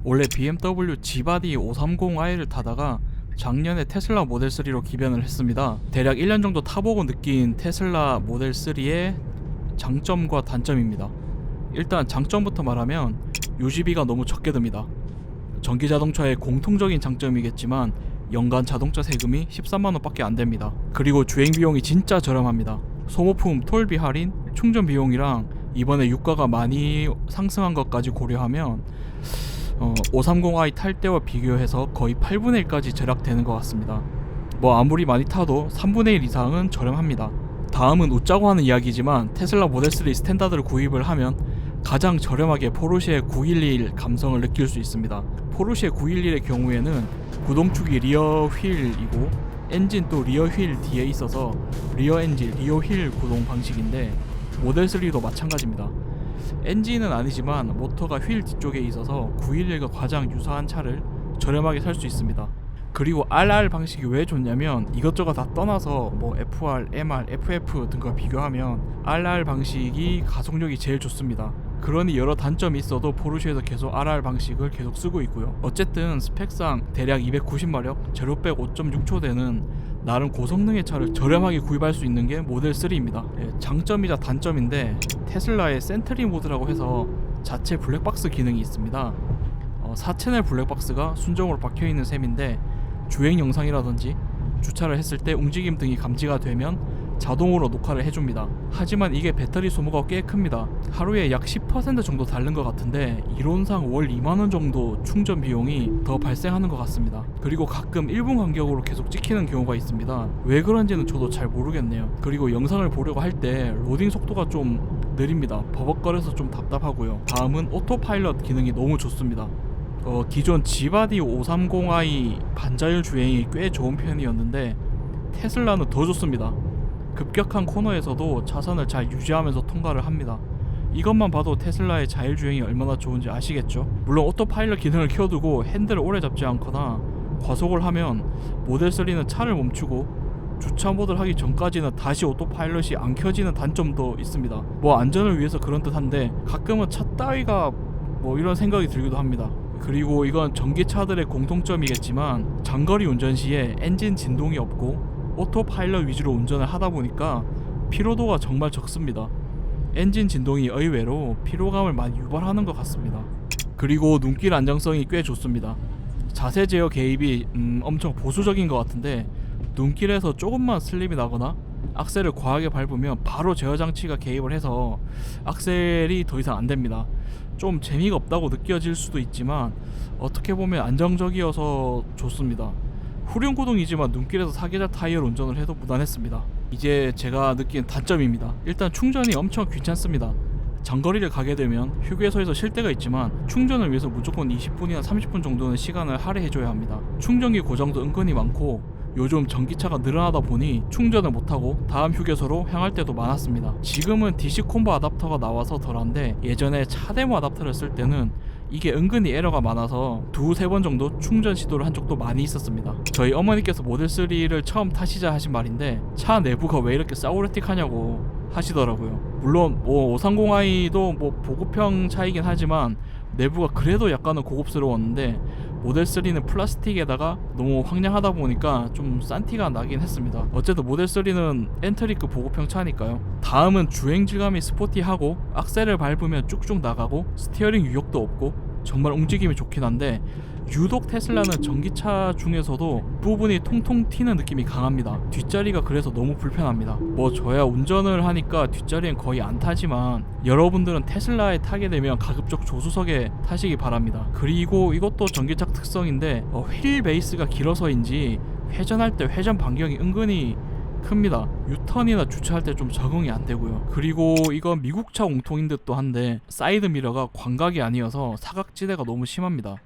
원래 BMW G바디 530i를 타다가 작년에 테슬라 모델 3로 기변을 했습니다. 대략 1년 정도 타보고 느낀 테슬라 모델 3의 장점과 단점입니다. 일단 장점부터 말하면 유지비가 너무 적게 듭니다. 전기자동차의 공통적인 장점이겠지만 연간 자동차 세금이 13만원 밖에 안됩니다. 그리고 주행비용이 진짜 저렴합니다. 소모품 톨비 할인, 충전 비용이랑 이번에 유가가 많이 상승한 것까지 고려하면 530i 탈 때와 비교해서 거의 8분의 1까지 절약되는 것 같습니다. 뭐 아무리 많이 타도 3분의 1 이상은 저렴합니다. 다음은 웃자고 하는 이야기지만 테슬라 모델 3 스탠다드를 구입을 하면 가장 저렴하게 포르쉐 911 감성을 느낄 수 있습니다. 포르쉐 911의 경우에는 구동축이 리어 휠이고 엔진 또 리어 휠 뒤에 있어서 리어 엔진, 리어 휠 구동 방식인데 모델 3도 마찬가지입니다. 엔진은 아니지만 모터가 휠 뒤쪽에 있어서 911과 가장 유사한 차를 저렴하게 살 수 있습니다. 그리고 RR 방식이 왜 좋냐면 이것저것 다 떠나서 뭐 FR, MR, FF 등과 비교하면 RR 방식이 가속력이 제일 좋습니다. 그러니 여러 단점이 있어도 포르쉐에서 계속 RR 방식을 계속 쓰고 있고요. 어쨌든 스펙상 대략 290마력, 제로백 5.6초 되는 나름 고성능의 차를 저렴하게 구입할 수 있는 게 모델 3입니다. 장점이자 단점인데 테슬라의 센트리 모드라고 해서 자체 블랙박스 기능이 있습니다. 4채널 블랙박스가 순정으로 박혀있는 셈인데 주행 영상이라든지 주차를 했을 때 움직임 등이 감지가 되면 자동으로 녹화를 해줍니다. 하지만 이게 배터리 소모가 꽤 큽니다. 하루에 약 10% 정도 다른 것 같은데 이론상 월 2만원 정도 충전 비용이 더 발생하는 것 같습니다. 그리고 가끔 1분 간격으로 계속 찍히는 경우가 있습니다. 왜 그런지는 저도 잘 모르겠네요. 그리고 영상을 보려고 할 때 로딩 속도가 좀 느립니다. 버벅거려서 좀 답답하고요. 다음은 오토파일럿 기능이 너무 좋습니다. 기존 G바디 530i 반자율 주행이 꽤 좋은 편이었는데 테슬라는 더 좋습니다. 급격한 코너에서도 차선을 잘 유지하면서 통과를 합니다. 이것만 봐도 테슬라의 자율주행이 얼마나 좋은지 아시겠죠? 물론 오토파일럿 기능을 켜두고 핸들을 오래 잡지 않거나 과속을 하면 모델 3는 차를 멈추고 주차 모드를 하기 전까지는 다시 오토파일럿이 안 켜지는 단점도 있습니다. 뭐 안전을 위해서 그런 듯한데 가끔은 차 따위가 뭐 이런 생각이 들기도 합니다. 그리고 이건 전기차들의 공통점이겠지만 장거리 운전 시에 엔진 진동이 없고 오토파일럿 위주로 운전을 하다 보니까 피로도가 정말 적습니다. 엔진 진동이 의외로 피로감을 많이 유발하는 것 같습니다. 그리고 눈길 안정성이 꽤 좋습니다. 자세 제어 개입이 엄청 보수적인 것 같은데 눈길에서 조금만 슬립이 나거나 악셀을 과하게 밟으면 바로 제어 장치가 개입을 해서 악셀이 더 이상 안 됩니다. 좀 재미가 없다고 느껴질 수도 있지만 어떻게 보면 안정적이어서 좋습니다. 후륜구동이지만 눈길에서 사계절 타이어로 운전을 해도 무난했습니다. 이제 제가 느낀 단점입니다. 일단 충전이 엄청 귀찮습니다. 장거리를 가게 되면 휴게소에서 쉴 때가 있지만 충전을 위해서 무조건 20분이나 30분 정도는 시간을 할애해줘야 합니다. 충전기 고장도 은근히 많고 요즘 전기차가 늘어나다 보니 충전을 못하고 다음 휴게소로 향할 때도 많았습니다. 지금은 DC 콤보 아답터가 나와서 덜한데 예전에 차데모 아답터를 쓸 때는 이게 은근히 에러가 많아서 2-3번 정도 충전 시도를 한 적도 많이 있었습니다. 저희 어머니께서 모델 3를 처음 타시자 하신 말인데 차 내부가 왜 이렇게 싸우레틱하냐고 하시더라고요. 물론 530i도 뭐 보급형 차이긴 하지만 내부가 그래도 약간은 고급스러웠는데 모델 3는 플라스틱에다가 너무 황량하다 보니까 좀 싼 티가 나긴 했습니다. 어쨌든 모델 3는 엔트리급 보급형 차니까요. 다음은 주행 질감이 스포티하고 악셀을 밟으면 쭉쭉 나가고 스티어링 유격도 없고 정말 움직임이 좋긴 한데 유독 테슬라는 전기차 중에서도 부분이 통통 튀는 느낌이 강합니다. 뒷자리가 그래서 너무 불편합니다. 뭐 저야 운전을 하니까 뒷자리엔 거의 안 타지만 여러분들은 테슬라에 타게 되면 가급적 조수석에 타시기 바랍니다. 그리고 이것도 전기차 특성인데 휠 베이스가 길어서인지 회전할 때 회전 반경이 은근히 큽니다. 유턴이나 주차할 때 좀 적응이 안 되고요. 그리고 이건 미국차 공통인 듯도 한데 사이드 미러가 광각이 아니어서 사각지대가 너무 심합니다.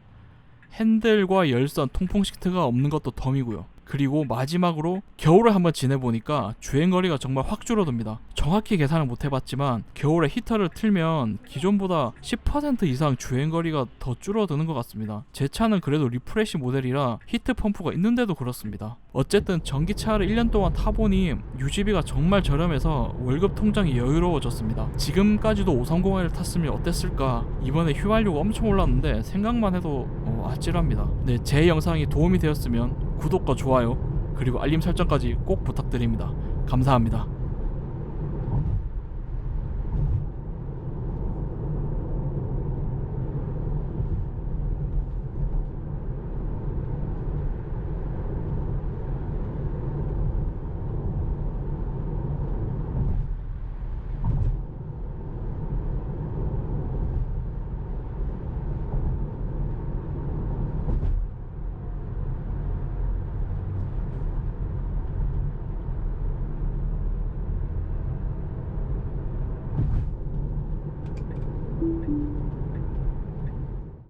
핸들과 열선, 통풍 시트가 없는 것도 덤이고요. 그리고 마지막으로 겨울을 한번 지내보니까 주행거리가 정말 확 줄어듭니다. 정확히 계산을 못 해봤지만 겨울에 히터를 틀면 기존보다 10% 이상 주행거리가 더 줄어드는 것 같습니다. 제 차는 그래도 리프레시 모델이라 히트 펌프가 있는데도 그렇습니다. 어쨌든 전기차를 1년 동안 타보니 유지비가 정말 저렴해서 월급 통장이 여유로워졌습니다. 지금까지도 530i를 탔으면 어땠을까. 이번에 휘발유가 엄청 올랐는데 생각만 해도 아찔합니다. 네, 제 영상이 도움이 되었으면 구독과 좋아요 그리고 알림 설정까지 꼭 부탁드립니다. 감사합니다.